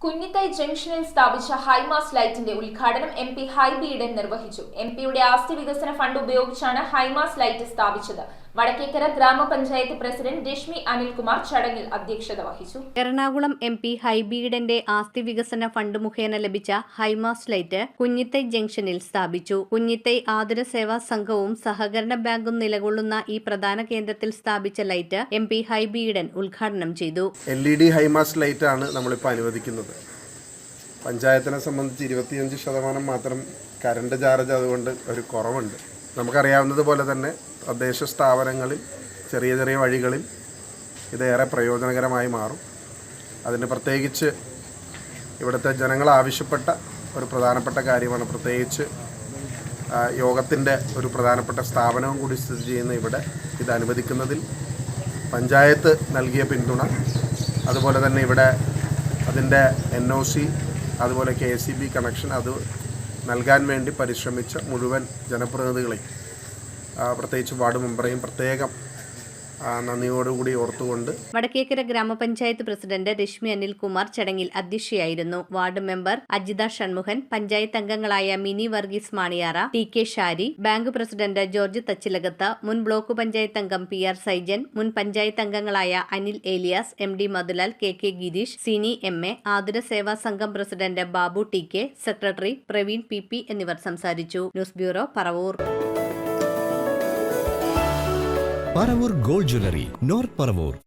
കുഞ്ഞിത്തൈ ജംഗ്ഷനിൽ സ്ഥാപിച്ച ഹൈമാസ് ലൈറ്റിന്റെ ഉദ്ഘാടനം എം.പി. ഹൈബി ഈഡൻ നിർവഹിച്ചു. എം.പിയുടെ ആസ്തി വികസന ഫണ്ട് ഉപയോഗിച്ചാണ് ഹൈമാസ് ലൈറ്റ് സ്ഥാപിച്ചത്. വടക്കേക്കര ഗ്രാമപഞ്ചായത്ത് പ്രസിഡന്റ് രശ്മി അനിൽകുമാർ ചടങ്ങിൽ അധ്യക്ഷത വഹിച്ചു. എറണാകുളം എം.പി. ഹൈബി ഈഡന്റെ ആസ്തി വികസന ഫണ്ട് മുഖേന ലഭിച്ച ഹൈമാസ് ലൈറ്റ് കുഞ്ഞിത്തൈ ജംഗ്ഷനിൽ സ്ഥാപിച്ചു. കുഞ്ഞിത്തൈ ആതുര സേവാ സംഘവും സഹകരണ ബാങ്കും നിലകൊള്ളുന്ന ഈ പ്രധാന കേന്ദ്രത്തിൽ സ്ഥാപിച്ച ലൈറ്റ് എം.പി. ഹൈബി ഈഡൻ ഉദ്ഘാടനം ചെയ്തു. LED ഹൈമാസ് ലൈറ്റാണ് നമ്മളിപ്പോൾ അനുവദിക്കുന്നത്. പഞ്ചായത്തിനെ സംബന്ധിച്ച് 25% മാത്രം കറണ്ട് ചാർജ് അതുകൊണ്ട് ഒരു കുറവുണ്ട്. നമുക്കറിയാവുന്നതുപോലെ തന്നെ തദ്ദേശ സ്ഥാപനങ്ങളിൽ ചെറിയ ചെറിയ വഴികളിൽ ഇതേറെ പ്രയോജനകരമായി മാറും. അതിന് പ്രത്യേകിച്ച് ഇവിടുത്തെ ജനങ്ങൾ ആവശ്യപ്പെട്ട ഒരു പ്രധാനപ്പെട്ട കാര്യമാണ്. പ്രത്യേകിച്ച് യോഗത്തിൻ്റെ ഒരു പ്രധാനപ്പെട്ട സ്ഥാപനവും കൂടി സ്ഥിതി ചെയ്യുന്ന ഇവിടെ ഇത് അനുവദിക്കുന്നതിൽ പഞ്ചായത്ത് നൽകിയ പിന്തുണ, അതുപോലെ തന്നെ ഇവിടെ അതിൻ്റെ NOC അതുപോലെ KCB കണക്ഷൻ അത് നൽകാൻ വേണ്ടി പരിശ്രമിച്ച മുഴുവൻ ജനപ്രതിനിധികളെയും പ്രത്യേകിച്ച് വാർഡ് മെമ്പറേയും പ്രത്യേകം നന്ദിയോടുകൂടി ഓർത്തുകൊണ്ട് വടക്കേക്കര ഗ്രാമപഞ്ചായത്ത് പ്രസിഡന്റ് രശ്മി അനിൽകുമാർ ചടങ്ങിൽ അധ്യക്ഷയായിരുന്നു. വാർഡ് മെമ്പർ അജിത ഷൺമുഖൻ, പഞ്ചായത്ത് അംഗങ്ങളായ mini Varghese Maniyara, TK Shari, bank president George Thachilakath, മുൻ ബ്ലോക്ക് പഞ്ചായത്ത് അംഗം PR സൈജൻ, മുൻ പഞ്ചായത്ത് അംഗങ്ങളായ Anil Elias, MD Madhulal, KK Girish, Sini MA, ആതുര സേവാ സംഘം president Babu TK, secretary Praveen PP എന്നിവർ സംസാരിച്ചു. News bureau, Paravur. Paravur gold jewellery, north Paravur.